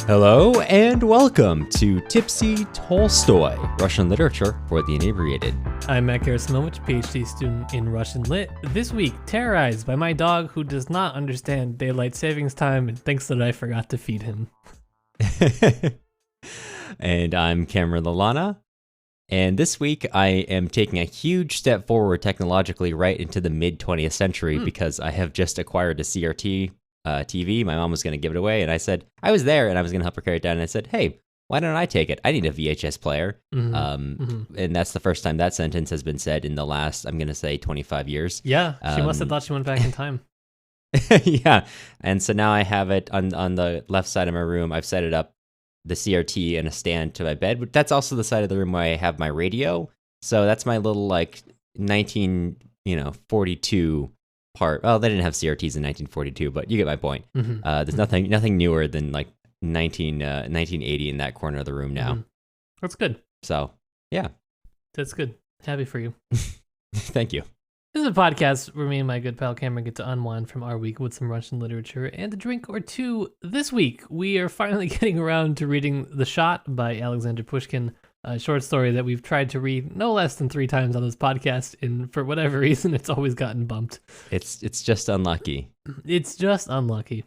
Hello and welcome to Tipsy Tolstoy, Russian literature for the inebriated. I'm Matt Gerasimovich, PhD student in Russian Lit. This week, terrorized by my dog who does not understand daylight savings time and thinks that I forgot to feed him. And I'm Cameron Lalana. And this week, I am taking a huge step forward technologically right into the mid-20th century because I have just acquired a CRT TV. My mom was going to give it away, and I said, I was there, and I was going to help her carry it down, and I said, hey, why don't I take it? I need a VHS player. And that's the first time that sentence has been said in the last, I'm going to say, 25 years. Yeah, she must have thought she went back in time. Yeah, and so now I have it on the left side of my room. I've set it up, the CRT and a stand to my bed, but that's also the side of the room where I have my radio. So that's my little, 1942 part. Well, they didn't have CRTs in 1942, but you get my point. There's nothing newer than 1980 in that corner of the room now. That's good. So, yeah. That's good. Happy for you. Thank you. This is a podcast where me and my good pal Cameron get to unwind from our week with some Russian literature and a drink or two. This week, we are finally getting around to reading The Shot by Aleksandr Pushkin, a short story that we've tried to read no less than 3 times on this podcast, and for whatever reason, it's always gotten bumped. It's just unlucky. It's just unlucky.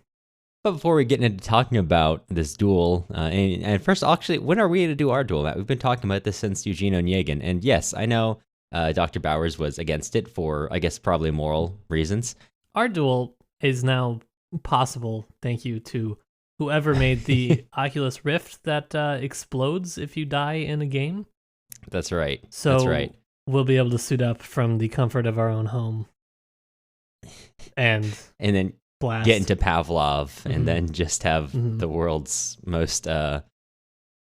But before we get into talking about this duel, and first, actually, when are we to do our duel, Matt? We've been talking about this since Eugene Onegin, and yes, I know Dr. Bowers was against it for, I guess, probably moral reasons. Our duel is now possible, thank you to whoever made the Oculus Rift that explodes if you die in a game. That's right. So that's right. We'll be able to suit up from the comfort of our own home. And then blast. Get into Pavlov and then just have the world's most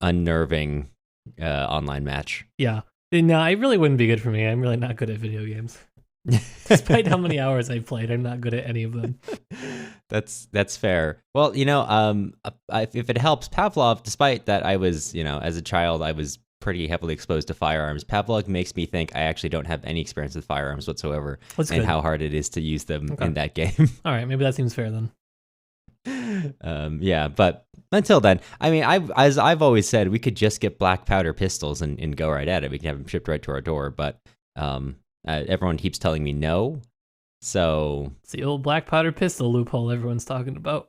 unnerving online match. Yeah. No, it really wouldn't be good for me. I'm really not good at video games. Despite how many hours I've played, I'm not good at any of them. That's fair. Well, if it helps, Pavlov, despite that I was, as a child, I was pretty heavily exposed to firearms. Pavlov makes me think I actually don't have any experience with firearms whatsoever. That's and good. How hard it is to use them in that game. All right, maybe that seems fair then. Yeah, but until then, I mean, as I've always said, we could just get black powder pistols and go right at it. We can have them shipped right to our door, but everyone keeps telling me no. So it's the old black powder pistol loophole everyone's talking about.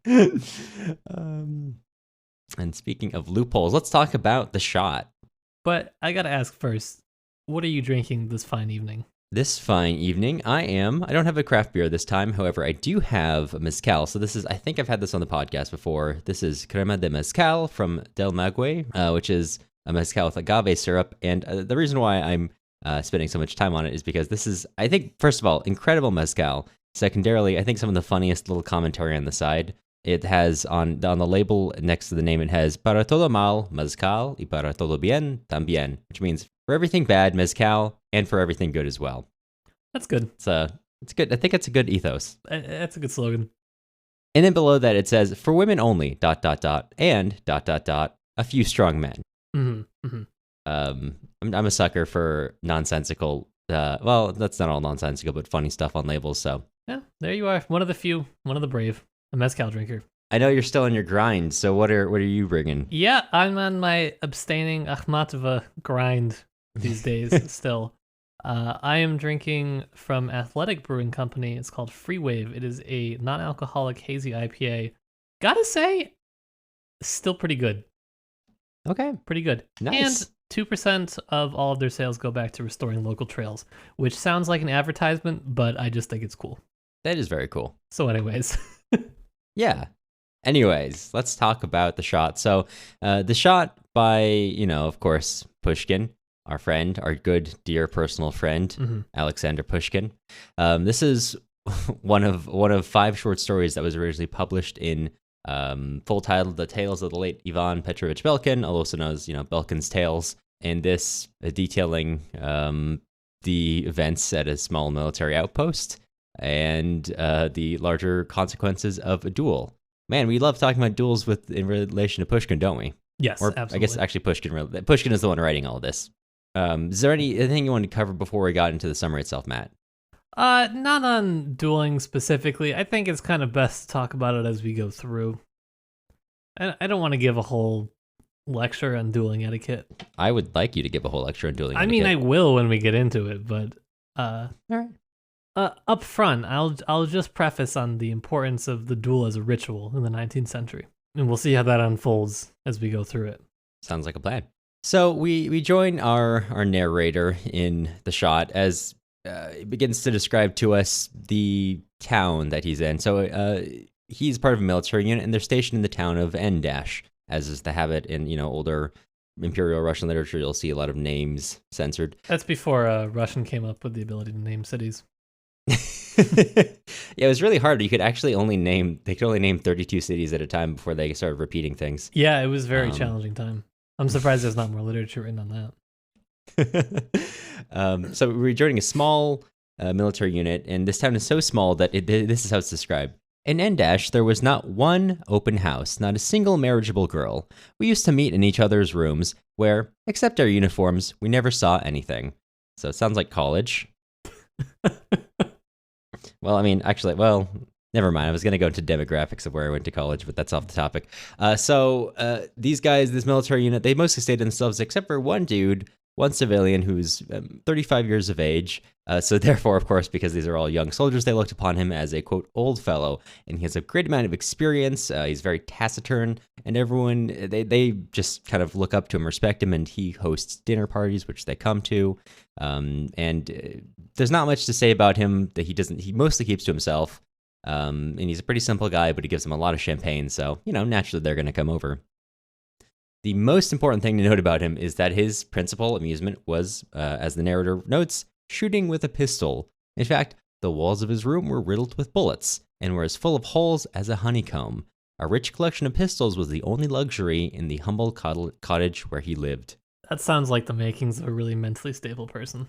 And speaking of loopholes, let's talk about The Shot. But I gotta ask first, what are you drinking this fine evening? This fine evening, I don't have a craft beer this time. However, I do have a mezcal. So I think I've had this on the podcast before. This is Crema de Mezcal from Del Maguey, which is a mezcal with agave syrup. And the reason why I'm spending so much time on it is because this is, I think, first of all, incredible mezcal. Secondarily, I think some of the funniest little commentary on the side. It has on the label next to the name, it has para todo mal, mezcal, y para todo bien, también, which means for everything bad, mezcal, and for everything good as well. That's good. It's good. I think it's a good ethos. That's a good slogan. And then below that, it says, for women only, ... and ... a few strong men. I'm a sucker for nonsensical, well, that's not all nonsensical, but funny stuff on labels, so. Yeah, there you are. One of the few, one of the brave. A mezcal drinker. I know you're still on your grind, so what are you bringing? Yeah, I'm on my abstaining Akhmatova grind these days still. I am drinking from Athletic Brewing Company. It's called Free Wave. It is a non-alcoholic hazy IPA. Gotta say, still pretty good. Okay. Pretty good. Nice. And 2% of all of their sales go back to restoring local trails, which sounds like an advertisement, but I just think it's cool. That is very cool. So anyways. Yeah. Anyways, let's talk about The Shot. So, The Shot by, of course, Pushkin, our friend, our good, dear personal friend, Aleksandr Pushkin. This is one of 5 short stories that was originally published in full title, The Tales of the Late Ivan Petrovich Belkin, also known as, Belkin's Tales. And this detailing the events at a small military outpost and the larger consequences of a duel. Man, we love talking about duels in relation to Pushkin, don't we? Yes, or absolutely. I guess actually Pushkin is the one writing all of this. Is there anything you want to cover before we got into the summary itself, Matt? Not on dueling specifically. I think it's kind of best to talk about it as we go through. I don't want to give a whole lecture on dueling etiquette. I would like you to give a whole lecture on dueling I etiquette. mean, I will when we get into it, but All right. up front, I'll just preface on the importance of the duel as a ritual in the 19th century, and we'll see how that unfolds as we go through it. Sounds like a plan. So we join our narrator in the shot as it begins to describe to us the town that he's in. So he's part of a military unit, and they're stationed in the town of N-, as is the habit in older Imperial Russian literature. You'll see a lot of names censored. That's before Russian came up with the ability to name cities. Yeah, it was really hard. You could actually only name 32 cities at a time before they started repeating things. Yeah, it was a very challenging time. I'm surprised there's not more literature written on that. So we're joining a small military unit, and this town is so small that this is how it's described. In N-, there was not one open house, not a single marriageable girl. We used to meet in each other's rooms, where, except our uniforms, we never saw anything. So it sounds like college. Well, I mean, actually, never mind. I was going to go into demographics of where I went to college, but that's off the topic. So these guys, this military unit, they mostly stayed to themselves, except for one dude, one civilian who's 35 years of age. So therefore, of course, because these are all young soldiers, they looked upon him as a, quote, old fellow. And he has a great amount of experience. He's very taciturn. And everyone, they just kind of look up to him, respect him. And he hosts dinner parties, which they come to. There's not much to say about him that he mostly keeps to himself. And he's a pretty simple guy, but he gives them a lot of champagne. So, naturally they're going to come over. The most important thing to note about him is that his principal amusement was, as the narrator notes, shooting with a pistol. In fact, the walls of his room were riddled with bullets and were as full of holes as a honeycomb. A rich collection of pistols was the only luxury in the humble cottage where he lived. That sounds like the makings of a really mentally stable person.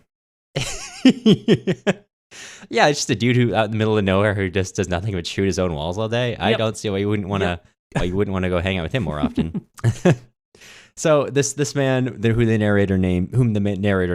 Yeah, it's just a dude who out in the middle of nowhere who just does nothing but shoot his own walls all day. Yep. I don't see why you wouldn't want to. Why you wouldn't want to go hang out with him more often. So this man, whom the narrator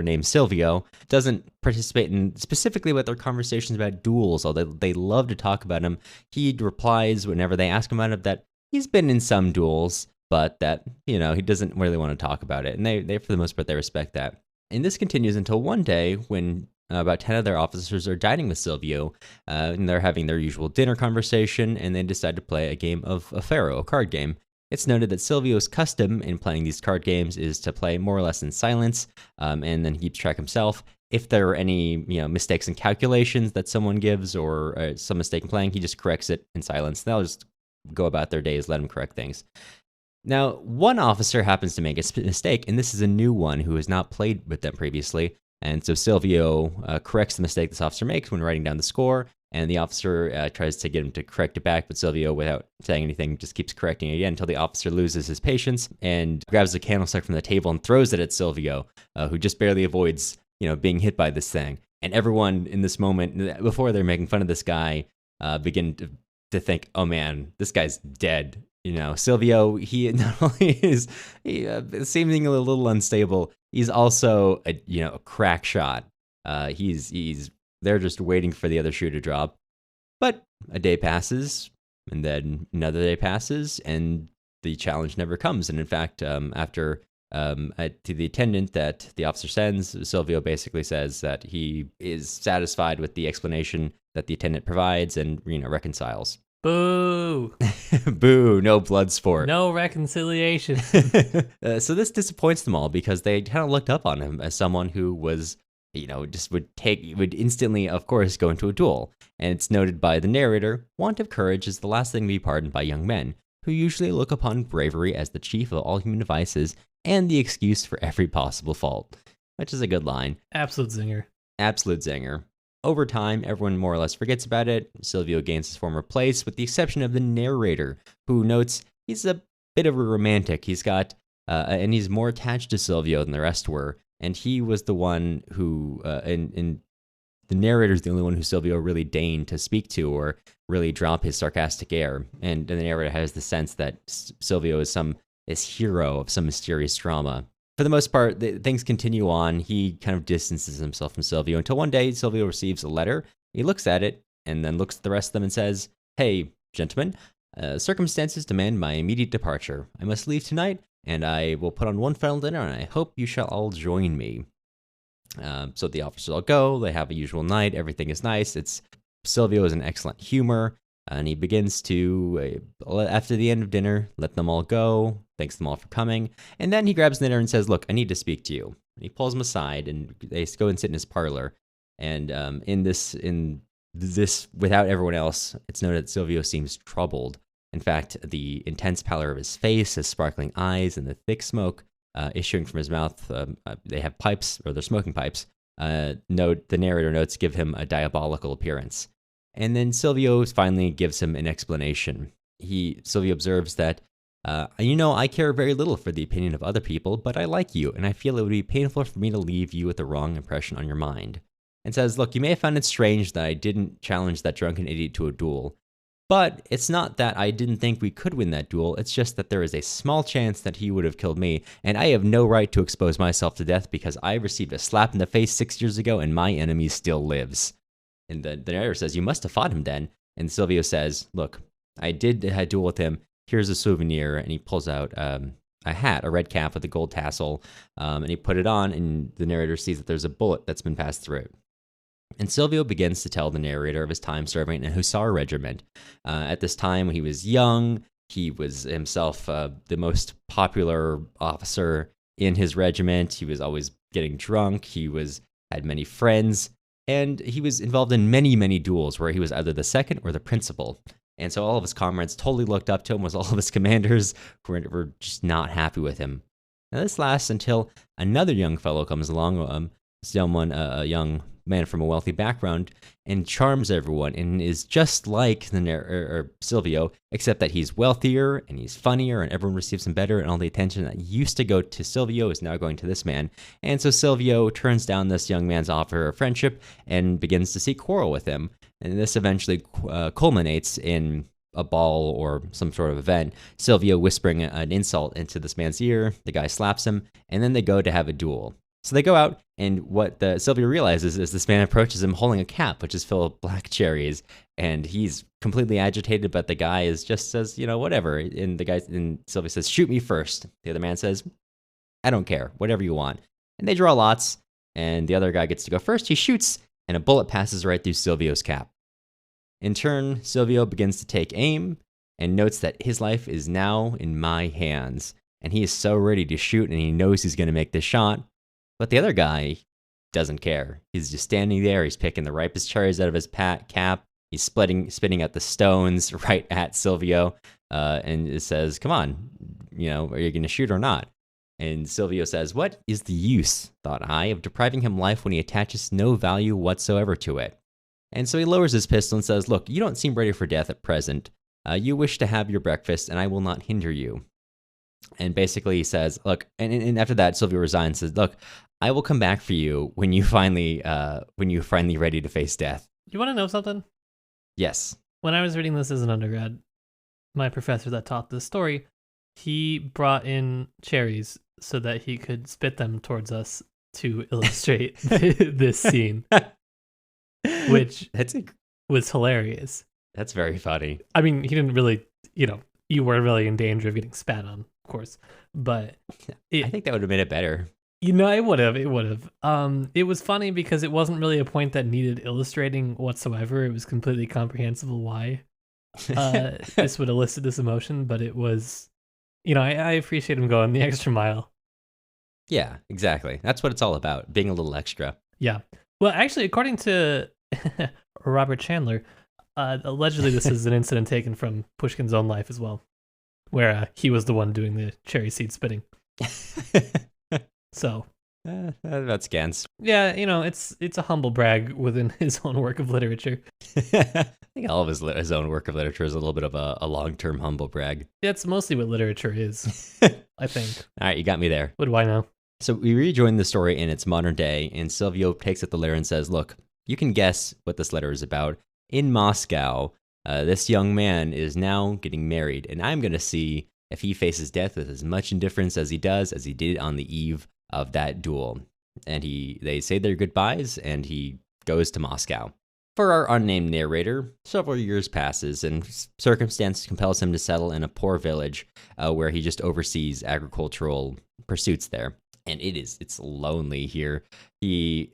named Silvio, doesn't participate in specifically with their conversations about duels, although they love to talk about him. He replies whenever they ask him about it that he's been in some duels, but that he doesn't really want to talk about it, and they for the most part they respect that. And this continues until one day when about 10 of their officers are dining with Silvio, and they're having their usual dinner conversation, and they decide to play a game of Faro, a card game. It's noted that Silvio's custom in playing these card games is to play more or less in silence, and then he keeps track himself. If there are any mistakes in calculations that someone gives or some mistake in playing, he just corrects it in silence. They'll just go about their days, let him correct things. Now, one officer happens to make a mistake, and this is a new one who has not played with them previously. And so Silvio corrects the mistake this officer makes when writing down the score, and the officer tries to get him to correct it back, but Silvio, without saying anything, just keeps correcting it again until the officer loses his patience and grabs a candlestick from the table and throws it at Silvio, who just barely avoids, being hit by this thing. And everyone in this moment, before they're making fun of this guy, begin to think, oh man, this guy's dead. Silvio, he not only is seeming a little unstable, he's also a crack shot. They're just waiting for the other shoe to drop. But a day passes, and then another day passes, and the challenge never comes. And in fact, after to the attendant that the officer sends, Silvio basically says that he is satisfied with the explanation that the attendant provides and reconciles. Boo! Boo! No blood sport. No reconciliation. So this disappoints them all because they kind of looked up on him as someone who was, just would instantly, of course, go into a duel. And it's noted by the narrator, want of courage is the last thing to be pardoned by young men, who usually look upon bravery as the chief of all human vices and the excuse for every possible fault. Which is a good line. Absolute zinger. Absolute zinger. Over time, everyone more or less forgets about it. Silvio gains his former place, with the exception of the narrator, who notes he's a bit of a romantic. He's got, and he's more attached to Silvio than the rest were. And he was the one who, and the narrator's the only one who Silvio really deigned to speak to or really drop his sarcastic air. And the narrator has the sense that Silvio is this hero of some mysterious drama. For the most part, things continue on. He kind of distances himself from Silvio until one day Silvio receives a letter. He looks at it and then looks at the rest of them and says, hey, gentlemen, Circumstances demand my immediate departure. I must leave tonight, and I will put on one final dinner, and I hope you shall all join me. So the officers all go. They have a usual night. Everything is nice. Silvio is in excellent humor, and he begins to, after the end of dinner, let them all go, thanks them all for coming, and then he grabs the dinner and says, look, I need to speak to you. And he pulls them aside, and they go and sit in his parlor. And in this, without everyone else, it's noted that Silvio seems troubled. In fact, the intense pallor of his face, his sparkling eyes, and the thick smoke issuing from his mouth, they have pipes, or they're smoking pipes, the narrator notes give him a diabolical appearance. And then Silvio finally gives him an explanation. Silvio observes that, I care very little for the opinion of other people, but I like you, and I feel it would be painful for me to leave you with the wrong impression on your mind. And says, look, you may have found it strange that I didn't challenge that drunken idiot to a duel, but it's not that I didn't think we could win that duel, it's just that there is a small chance that he would have killed me, and I have no right to expose myself to death because I received a slap in the face 6 years ago and my enemy still lives. And the narrator says, you must have fought him then. And Silvio says, look, I did a duel with him, here's a souvenir, and he pulls out a hat, a red cap with a gold tassel, and he put it on, and the narrator sees that there's a bullet that's been passed through it. And Silvio begins to tell the narrator of his time serving in a hussar regiment. At this time, when he was young, he was himself the most popular officer in his regiment. He was always getting drunk. He had many friends, and he was involved in many, many duels where he was either the second or the principal. And so all of his comrades totally looked up to him, was all of his commanders were just not happy with him. Now this lasts until another young fellow comes along, a young man from a wealthy background, and charms everyone, and is just like Silvio, except that he's wealthier and he's funnier, and everyone receives him better, and all the attention that used to go to Silvio is now going to this man. And so Silvio turns down this young man's offer of friendship and begins to seek quarrel with him. And this eventually culminates in a ball or some sort of event, Silvio whispering an insult into this man's ear, the guy slaps him, and then they go to have a duel. So they go out, and what Silvio realizes is this man approaches him holding a cap, which is filled with black cherries, and he's completely agitated, but the guy says, whatever. And Silvio says, shoot me first. The other man says, I don't care, whatever you want. And they draw lots, and the other guy gets to go first. He shoots, and a bullet passes right through Silvio's cap. In turn, Silvio begins to take aim, and notes that his life is now in my hands, and he is so ready to shoot, and he knows he's going to make this shot. But the other guy doesn't care. He's just standing there. He's picking the ripest cherries out of his cap. He's spitting out the stones right at Silvio, and it says, come on, are you going to shoot or not? And Silvio says, what is the use, thought I, of depriving him life when he attaches no value whatsoever to it? And so he lowers his pistol and says, look, you don't seem ready for death at present. You wish to have your breakfast, and I will not hinder you. And basically he says, look, and after that, Silvio resigns and says, look, I will come back for you when you're finally ready to face death. You want to know something? Yes. When I was reading this as an undergrad, my professor that taught this story, he brought in cherries so that he could spit them towards us to illustrate this scene, which was hilarious. That's very funny. I mean, he didn't really, you weren't really in danger of getting spat on, of course, but I think that would have made it better. It would have. It was funny because it wasn't really a point that needed illustrating whatsoever. It was completely comprehensible why this would elicit this emotion, but it was, I appreciate him going the extra mile. Yeah, exactly. That's what it's all about, being a little extra. Yeah. Well, actually, according to Robert Chandler, allegedly this is an incident taken from Pushkin's own life as well, where he was the one doing the cherry seed spitting. So that's Gans. Yeah, it's a humble brag within his own work of literature. I think all of his own work of literature is a little bit of a long-term humble brag. That's mostly what literature is, I think. All right, you got me there. What do I know? So we rejoin the story in its modern day, and Silvio takes up the letter and says, look, you can guess what this letter is about. In Moscow, this young man is now getting married, and I'm going to see if he faces death with as much indifference as he did on the eve of that duel. And they say their goodbyes, and he goes to Moscow. For our unnamed narrator, several years passes, and circumstance compels him to settle in a poor village where he just oversees agricultural pursuits there. And it's lonely here. He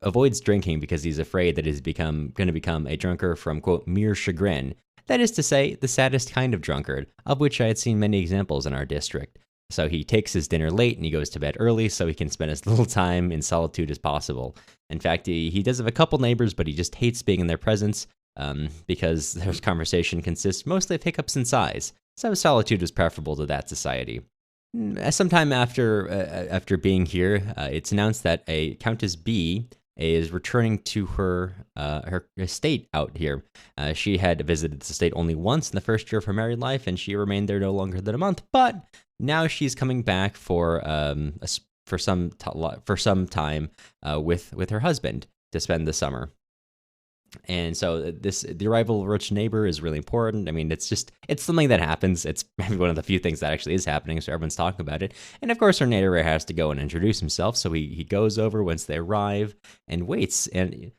avoids drinking because he's afraid that he's going to become a drunkard from, quote, mere chagrin. That is to say, the saddest kind of drunkard, of which I had seen many examples in our district. So he takes his dinner late and he goes to bed early so he can spend as little time in solitude as possible. In fact, he does have a couple neighbors, but he just hates being in their presence because their conversation consists mostly of hiccups and sighs. So solitude is preferable to that society. Sometime after being here, it's announced that a Countess B is returning to her estate out here. She had visited the estate only once in the first year of her married life, and she remained there no longer than a month. But now she's coming back for some time with her husband to spend the summer. And so the arrival of a rich neighbor is really important. I mean, it's something that happens. It's maybe one of the few things that actually is happening, so everyone's talking about it. And of course, our narrator has to go and introduce himself. So he goes over once they arrive and waits. And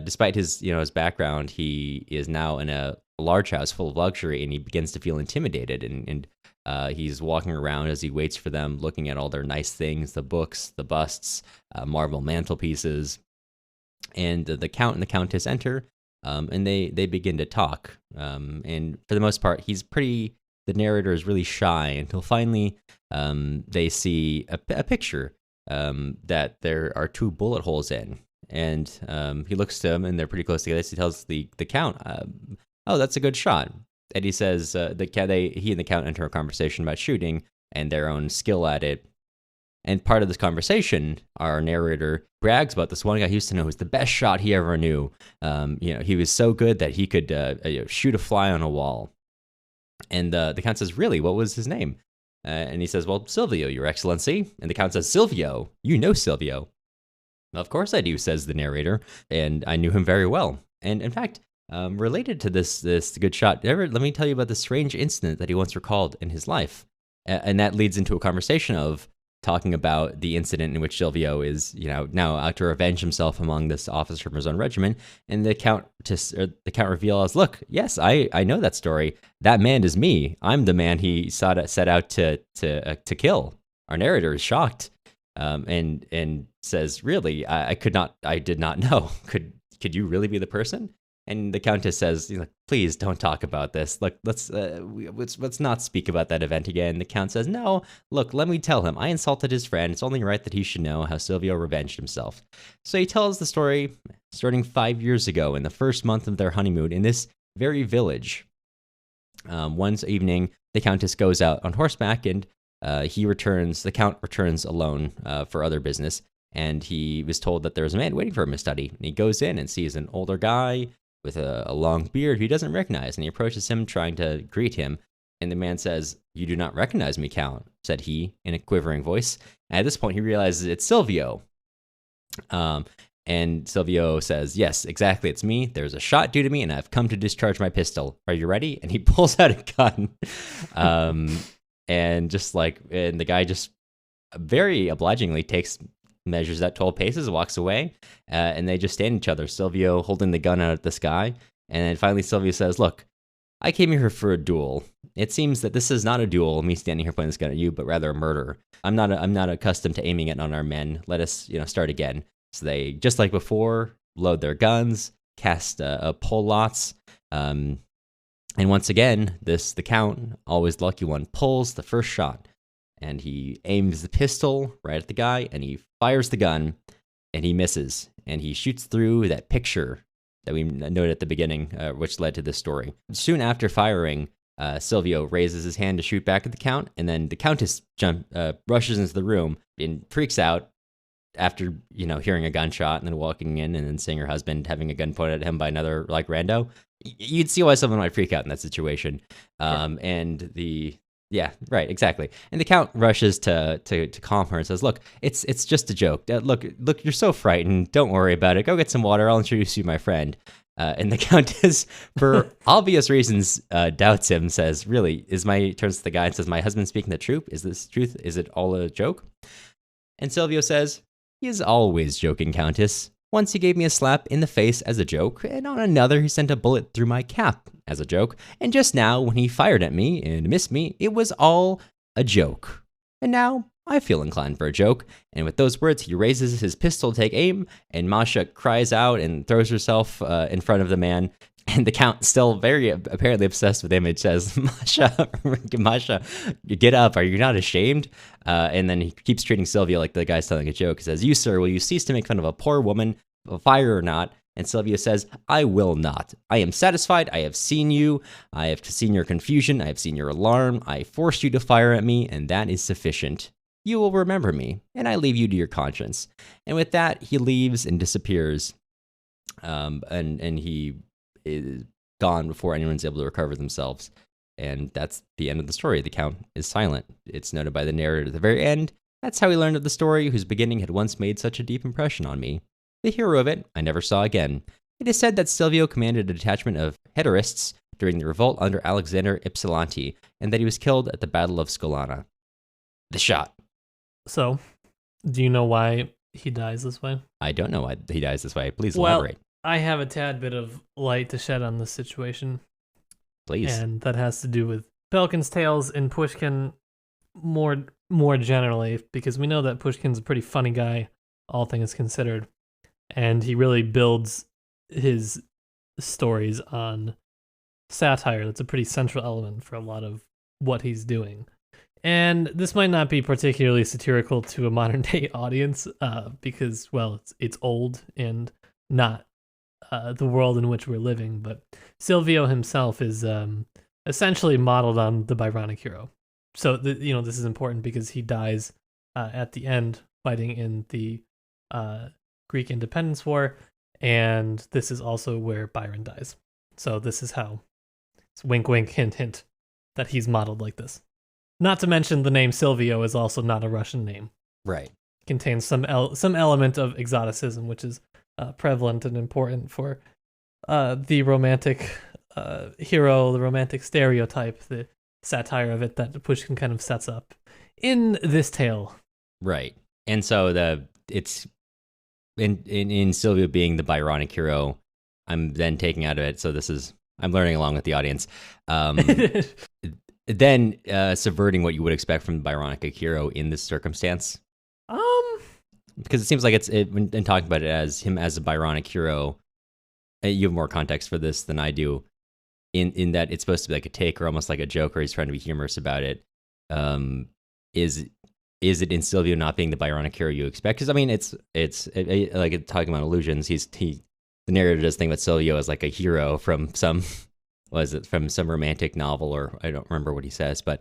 despite his background, he is now in a large house full of luxury, and he begins to feel intimidated. And he's walking around as he waits for them, looking at all their nice things, the books, the busts, marble mantelpieces. And the Count and the Countess enter, and they begin to talk. And for the most part, the narrator is really shy until finally they see a picture that there are 2 bullet holes in. And he looks to them, and they're pretty close together. So he tells the Count, "Oh, that's a good shot." And he says he and the Count enter a conversation about shooting and their own skill at it. And part of this conversation, our narrator brags about this one guy he used to know who was the best shot he ever knew. He was so good that he could shoot a fly on a wall. And the Count says, "Really? What was his name?" And he says, "Well, Silvio, Your Excellency." And the Count says, "Silvio? You know Silvio?" "Of course I do," says the narrator, "and I knew him very well. And in fact, related to this good shot, let me tell you about the strange incident that he once recalled in his life." And that leads into a conversation of talking about the incident in which Silvio is, now out to revenge himself among this officer from his own regiment. And the Count reveals, "Look, yes, I know that story. That man is me. I'm the man he set out to kill." Our narrator is shocked, and says, "Really, I did not know. Could you really be the person?" And the Countess says, "Please don't talk about this. Look, let's not speak about that event again." The Count says, "No, look, let me tell him. I insulted his friend. It's only right that he should know how Silvio revenged himself." So he tells the story starting 5 years ago in the first month of their honeymoon in this very village. One evening, the Countess goes out on horseback, and the Count returns alone for other business. And he was told that there's a man waiting for him to study. And he goes in and sees an older guy with a long beard he doesn't recognize, and he approaches him trying to greet him. And the man says, "You do not recognize me, Count," said he in a quivering voice. And at this point, he realizes it's Silvio. And Silvio says, "Yes, exactly, it's me. There's a shot due to me, and I've come to discharge my pistol. Are you ready?" And he pulls out a gun. And the guy just very obligingly measures out 12 paces, walks away, and they just stand each other, Silvio holding the gun out at the sky. And then finally Silvio says, "Look, I came here for a duel. It seems that this is not a duel, me standing here pointing this gun at you, but rather a murder. I'm not accustomed to aiming it on our men. Let us, start again." So they, just like before, load their guns, cast pull lots, and once again, the Count, always the lucky one, pulls the first shot. And he aims the pistol right at the guy, and he fires the gun, and he misses. And he shoots through that picture that we noted at the beginning, which led to this story. Soon after firing, Silvio raises his hand to shoot back at the Count, and then the Countess rushes into the room and freaks out after hearing a gunshot, and then walking in and then seeing her husband having a gun pointed at him by another rando. You'd see why someone might freak out in that situation. Sure. Yeah, right, exactly. And the Count rushes to calm her and says, "Look, it's just a joke. Look, you're so frightened. Don't worry about it. Go get some water. I'll introduce you to my friend." And the Countess, for obvious reasons, doubts him, says, "Really, turns to the guy and says, 'My husband's speaking the truth? Is this truth? Is it all a joke?' And Silvio says, 'He is always joking, Countess. Once he gave me a slap in the face as a joke, and on another he sent a bullet through my cap as a joke, and just now when he fired at me and missed me, it was all a joke. And now I feel inclined for a joke, and with those words he raises his pistol to take aim, and Masha cries out and throws herself in front of the man. And the Count, still very apparently obsessed with the image, says, Masha, get up. Are you not ashamed? And then he keeps treating Silvio like the guy's telling a joke. He says, you, sir, will you cease to make fun of a poor woman, a fire or not? And Silvio says, I will not. I am satisfied. I have seen you. I have seen your confusion. I have seen your alarm. I forced you to fire at me, and that is sufficient. You will remember me, and I leave you to your conscience. And with that, he leaves and disappears. And he is gone before anyone's able to recover themselves. And that's the end of the story. The Count is silent. It's noted by the narrator at the very end. That's how he learned of the story, whose beginning had once made such a deep impression on me. The hero of it I never saw again. It is said that Silvio commanded a detachment of hederists during the revolt under Alexander Ypsilanti, and that he was killed at the Battle of Scolana. The shot. So, do you know why he dies this way? I don't know why he dies this way. Please elaborate. I have a tad bit of light to shed on this situation. Please. And that has to do with Pelkin's tales and Pushkin more generally, because we know that Pushkin's a pretty funny guy, all things considered. And he really builds his stories on satire. That's a pretty central element for a lot of what he's doing. And this might not be particularly satirical to a modern day audience because, well, it's old and not the world in which we're living. But Silvio himself is essentially modeled on the Byronic hero. So, this is important because he dies at the end fighting in the Greek Independence War. And this is also where Byron dies. So this is how it's wink, wink, hint, hint that he's modeled like this. Not to mention the name Silvio is also not a Russian name. Right. It contains some element of exoticism, which is prevalent and important for the romantic hero, the romantic stereotype, the satire of it that Pushkin kind of sets up in this tale. Right. And so it's in Silvio being the Byronic hero, I'm then taking out of it. So I'm learning along with the audience. Then subverting what you would expect from the Byronic hero in this circumstance. Because it seems like when talking about it as him as a Byronic hero, you have more context for this than I do. In that it's supposed to be like a take or almost like a joke, or he's trying to be humorous about it. Is it in Silvio not being the Byronic hero you expect? Because I mean, it's like talking about illusions. The narrator does think about Silvio as like a hero from some romantic novel, or I don't remember what he says, but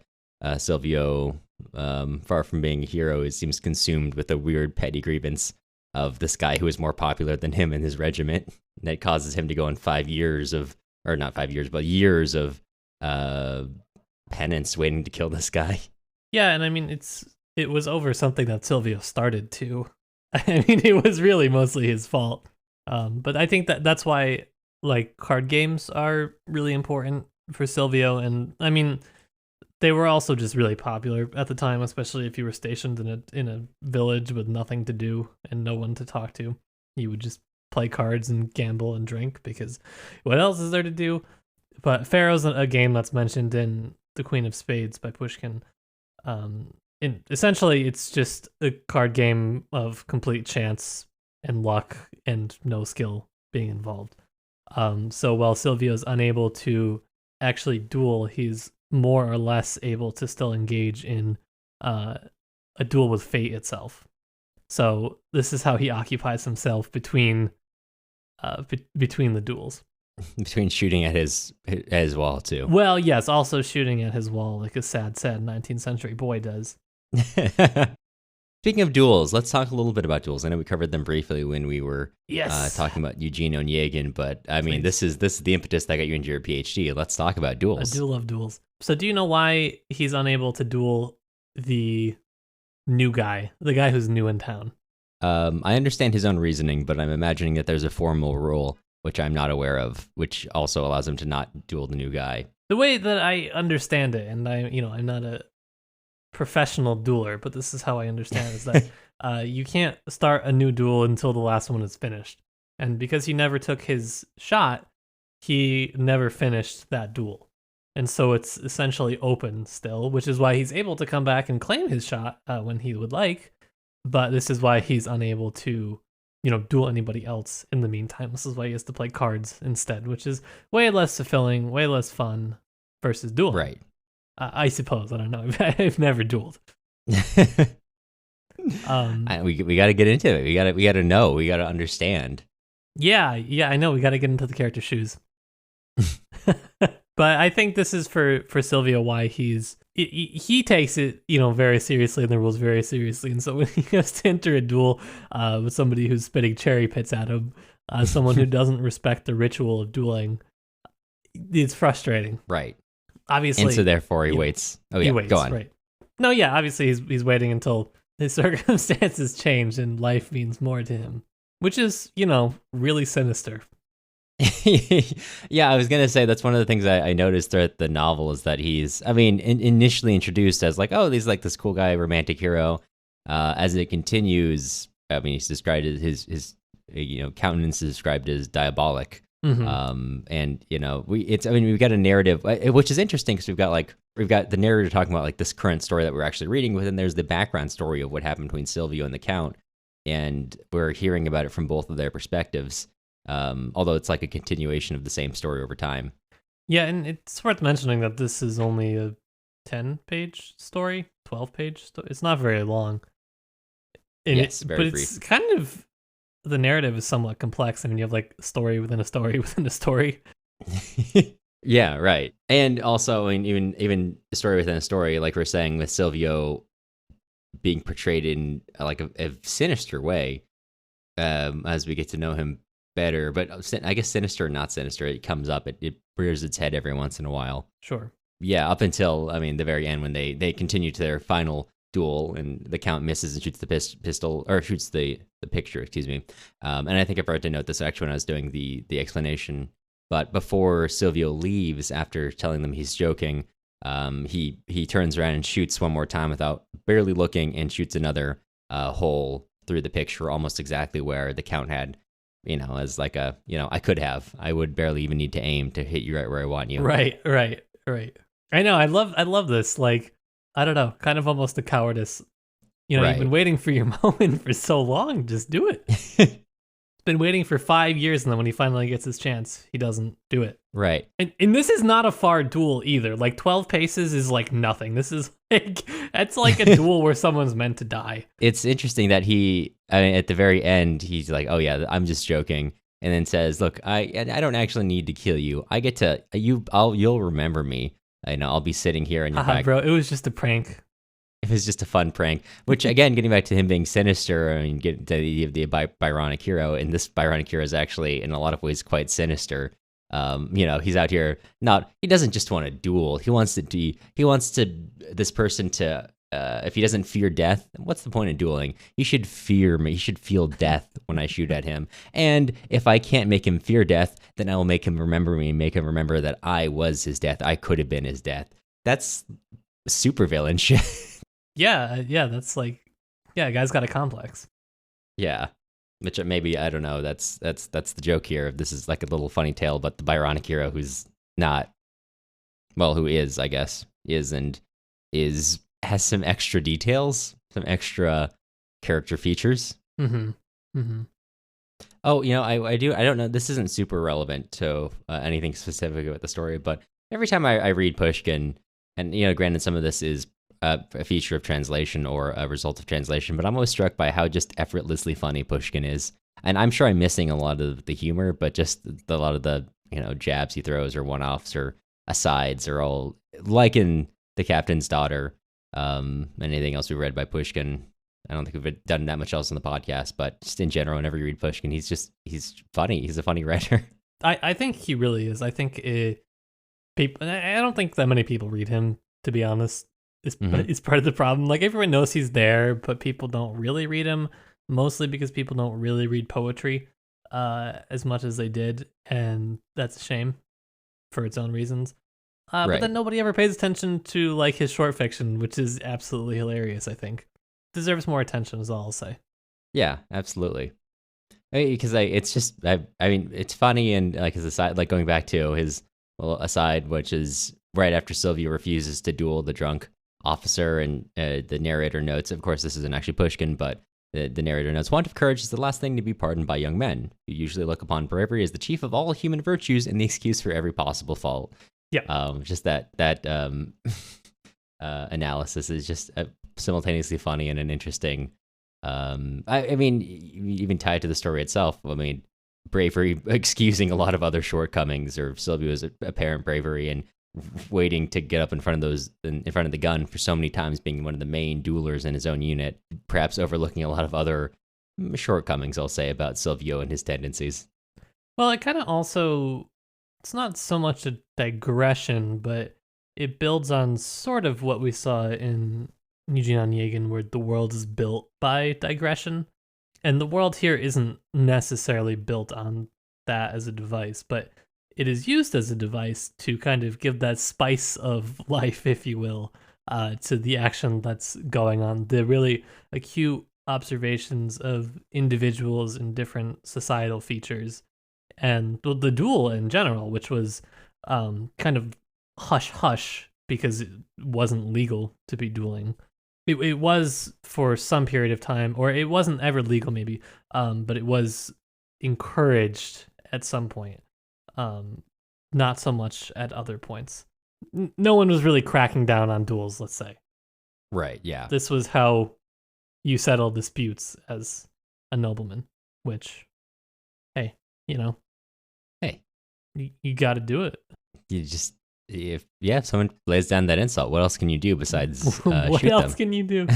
Silvio, far from being a hero, seems consumed with a weird petty grievance of this guy who is more popular than him in his regiment. That causes him to go on years of penance waiting to kill this guy. Yeah, and I mean, it was over something that Silvio started to. I mean, it was really mostly his fault. But I think that's why like card games are really important for Silvio. And I mean, they were also just really popular at the time, especially if you were stationed in a village with nothing to do and no one to talk to. You would just play cards and gamble and drink because what else is there to do? But Faro's a game that's mentioned in The Queen of Spades by Pushkin. Essentially, it's just a card game of complete chance and luck and no skill being involved. So while Silvio's unable to actually duel, he's more or less able to still engage in a duel with fate itself. So this is how he occupies himself between the duels. Between shooting at his wall too. Well, yes, also shooting at his wall like a sad 19th century boy does. Speaking of duels, let's talk a little bit about duels. I know we covered them briefly when we were talking about Eugene Onegin, but I mean, this is the impetus that got you into your PhD. Let's talk about duels. I do love duels. So do you know why he's unable to duel the new guy, the guy who's new in town? I understand his own reasoning, but I'm imagining that there's a formal rule, which I'm not aware of, which also allows him to not duel the new guy. The way that I understand it, and I'm not a professional dueler, but this is how I understand it, is that you can't start a new duel until the last one is finished. And because he never took his shot, he never finished that duel. And so it's essentially open still, which is why he's able to come back and claim his shot when he would like. But this is why he's unable to, duel anybody else in the meantime. This is why he has to play cards instead, which is way less fulfilling, way less fun versus dueling. Right. I suppose. I don't know. I've never dueled. We got to get into it. We got to know. We got to understand. Yeah, I know. We got to get into the character's shoes. But I think this is for Silvio why he takes it, very seriously and the rules very seriously. And so when he has to enter a duel with somebody who's spitting cherry pits at him, someone who doesn't respect the ritual of dueling, it's frustrating. Right. Obviously. And so therefore he waits. Oh yeah, go on. Right. No, yeah, obviously he's waiting until his circumstances change and life means more to him, which is, really sinister. Yeah, I was gonna say that's one of the things I noticed throughout the novel is that he's, initially introduced as like, oh, he's like this cool guy, romantic hero. As it continues, he's described as his countenance is described as diabolic. Mm-hmm. And we've got a narrative, which is interesting because we've got the narrator talking about like this current story that we're actually reading with, and there's the background story of what happened between Silvio and the Count, and we're hearing about it from both of their perspectives. Although it's like a continuation of the same story over time. Yeah, and it's worth mentioning that this is only a 10-page story, 12-page story. It's not very long. Yes, very brief. It's kind of, the narrative is somewhat complex. You have like a story within a story within a story. Yeah, right. And also, even a story within a story, like we're saying with Silvio being portrayed in like a sinister way, as we get to know him better, but I guess sinister or not sinister, it comes up, it rears its head every once in a while. Sure. Yeah, up until the very end when they continue to their final duel and the Count misses and shoots the pistol, or shoots the picture, excuse me. And I think I forgot to note this actually when I was doing the explanation, but before Silvio leaves after telling them he's joking, he turns around and shoots one more time without barely looking, and shoots another hole through the picture almost exactly where the Count had, as like I would barely even need to aim to hit you right where I want you. Right. I know. I love this. Like, I don't know, kind of almost a cowardice. Right. You've been waiting for your moment for so long. Just do it. It's been waiting for 5 years, and then when he finally gets his chance, he doesn't do it. Right. And this is not a far duel either. Like 12 paces is like nothing. This is like, that's like a duel where someone's meant to die. It's interesting that at the very end, he's like, oh yeah, I'm just joking. And then says, look, I don't actually need to kill you. I get to, you'll remember me. I'll be sitting here in your back. Bro, it was just a prank. It was just a fun prank, which again, getting back to him being sinister, getting to the Byronic hero, and this Byronic hero is actually in a lot of ways quite sinister. He's out here he doesn't just want to duel. He wants this person to, if he doesn't fear death, what's the point of dueling? He should fear me. He should feel death when I shoot at him. And if I can't make him fear death, then I will make him remember me and make him remember that I was his death. I could have been his death. That's super villain shit. Yeah, that's like, a guy's got a complex. Yeah. Which maybe, I don't know, that's the joke here. This is like a little funny tale, but the Byronic hero who's not, well, who is, I guess, has some extra details, some extra character features. Mm-hmm. Mm-hmm. Oh, I don't know, this isn't super relevant to anything specific about the story, but every time I read Pushkin, and, granted some of this is a feature of translation or a result of translation, but I'm always struck by how just effortlessly funny Pushkin is. And I'm sure I'm missing a lot of the humor, but just a lot of the, jabs he throws or one-offs or asides are all, like in The Captain's Daughter, anything else we read by Pushkin. I don't think we've done that much else on the podcast, but just in general, whenever you read Pushkin, he's funny. He's a funny writer. I think he really is. I think people, I don't think that many people read him, to be honest. Is part of the problem. Like, everyone knows he's there, but people don't really read him, mostly because people don't really read poetry as much as they did, and that's a shame for its own reasons. But then nobody ever pays attention to like his short fiction, which is absolutely hilarious. I think deserves more attention, is all I'll say. Yeah, absolutely. Because it's just, I mean, it's funny, and like his aside, like going back to his little aside, which is right after Sylvia refuses to duel the drunk officer, and the narrator notes, of course, this isn't actually Pushkin, but the narrator notes, want of courage is the last thing to be pardoned by young men, who usually look upon bravery as the chief of all human virtues and the excuse for every possible fault. Yeah. Just that analysis is just simultaneously funny and an interesting. I mean, even tied to the story itself. I mean, bravery excusing a lot of other shortcomings, or Sylvia's apparent bravery and waiting to get up in front of the gun for so many times, being one of the main duelers in his own unit, perhaps overlooking a lot of other shortcomings, I'll say, about Silvio and his tendencies. Well, it kind of also, it's not so much a digression, but it builds on sort of what we saw in Eugene Onegin, where the world is built by digression. And the world here isn't necessarily built on that as a device, but it is used as a device to kind of give that spice of life, if you will, to the action that's going on. The really acute observations of individuals and different societal features, and the duel in general, which was kind of hush-hush because it wasn't legal to be dueling. It was for some period of time, or it wasn't ever legal maybe, but it was encouraged at some point. Not so much at other points. No one was really cracking down on duels, let's say. Right, yeah. This was how you settle disputes as a nobleman, which, hey, hey, you got to do it. You just, if someone lays down that insult, what else can you do besides what shoot else them? can you do?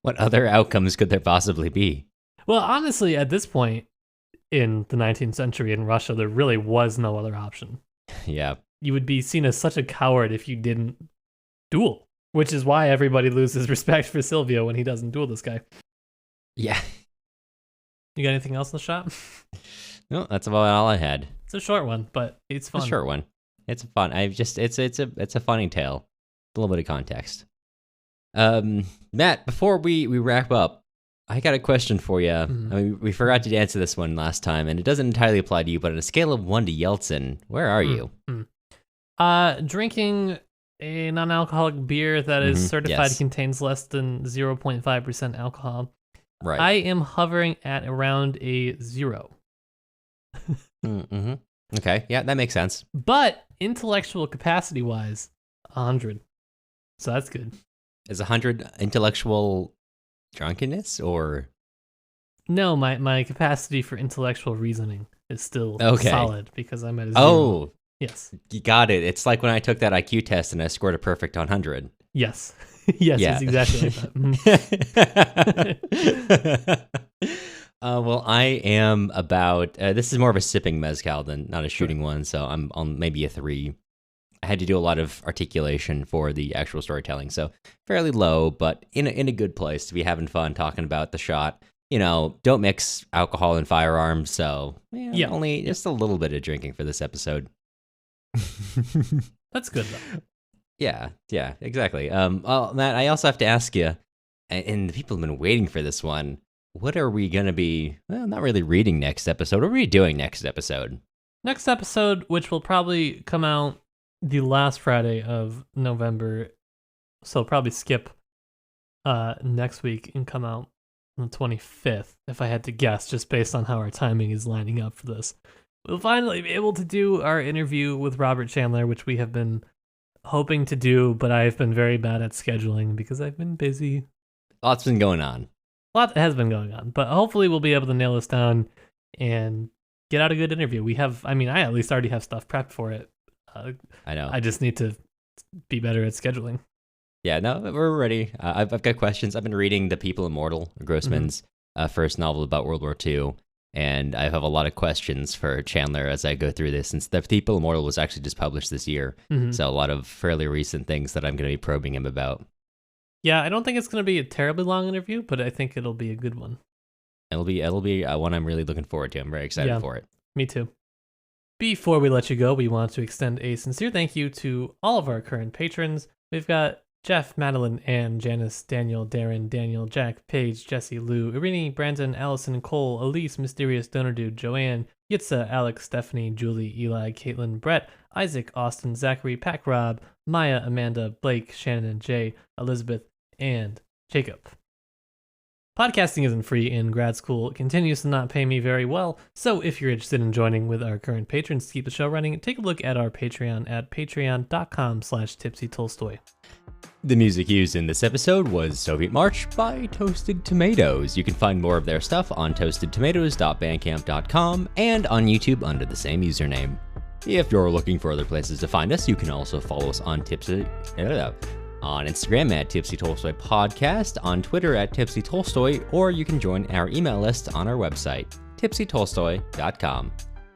What other outcomes could there possibly be? Well, honestly, at this point in the 19th century in Russia, there really was no other option. Yeah. You would be seen as such a coward if you didn't duel, which is why everybody loses respect for Silvio when he doesn't duel this guy. Yeah. You got anything else in the shop? No, that's about all I had. It's a short one, but it's fun. It's a short one. It's fun. It's a funny tale. A little bit of context. Matt, before we wrap up, I got a question for you. Mm-hmm. I mean, we forgot to answer this one last time, and it doesn't entirely apply to you, but on a scale of 1 to Yeltsin, where are you? Drinking a non-alcoholic beer that is certified contains less than 0.5% alcohol. Right. I am hovering at around a 0. Mm-hmm. Okay, yeah, that makes sense. But intellectual capacity-wise, 100. So that's good. Is 100 intellectual drunkenness, or? No, my capacity for intellectual reasoning is still solid because I'm at a 0. Oh, yes. You got it. It's like when I took that IQ test and I scored a perfect 100. Yes. Yes, yeah. It's exactly like that. Well, I am about, this is more of a sipping mezcal than not a shooting one, so I'm on maybe a 3. I had to do a lot of articulation for the actual storytelling, so fairly low, but in a good place to be having fun talking about the shot. Don't mix alcohol and firearms, so only just a little bit of drinking for this episode. That's good, though. Yeah, exactly. Well, Matt, I also have to ask you, and the people have been waiting for this one, what are we going to be, not really reading next episode, what are we doing next episode? Next episode, which will probably come out the last Friday of November, so probably skip next week and come out on the 25th, if I had to guess, just based on how our timing is lining up for this. We'll finally be able to do our interview with Robert Chandler, which we have been hoping to do, but I've been very bad at scheduling because I've been busy. Lots been going on. A lot has been going on, but hopefully we'll be able to nail this down and get out a good interview. I at least already have stuff prepped for it. I know. I just need to be better at scheduling. Yeah, no, we're ready. I've got questions. I've been reading The People Immortal, Grossman's first novel about World War II, and I have a lot of questions for Chandler as I go through this, since The People Immortal was actually just published this year, so a lot of fairly recent things that I'm going to be probing him about. Yeah, I don't think it's going to be a terribly long interview, but I think it'll be a good one. It'll be one I'm really looking forward to. I'm very excited for it. Me too. Before we let you go, we want to extend a sincere thank you to all of our current patrons. We've got Jeff, Madeline, Ann, Janice, Daniel, Darren, Daniel, Jack, Paige, Jesse, Lou, Irini, Brandon, Allison, Cole, Elise, Mysterious Donor Dude, Joanne, Yitza, Alex, Stephanie, Julie, Eli, Caitlin, Brett, Isaac, Austin, Zachary, Pack Rob, Maya, Amanda, Blake, Shannon, Jay, Elizabeth, and Jacob. Podcasting isn't free in grad school. It continues to not pay me very well, so if you're interested in joining with our current patrons to keep the show running, take a look at our Patreon at patreon.com/tipsytolstoy. The music used in this episode was Soviet March by Toasted Tomatoes. You can find more of their stuff on toastedtomatoes.bandcamp.com and on YouTube under the same username. If you're looking for other places to find us, you can also follow us on on Instagram at Tipsy Tolstoy Podcast, on Twitter at Tipsy Tolstoy, or you can join our email list on our website, tipsytolstoy.com.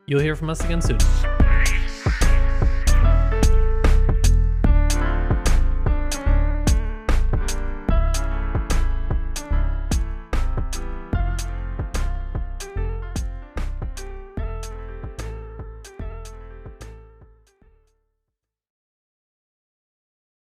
You'll hear from us again soon.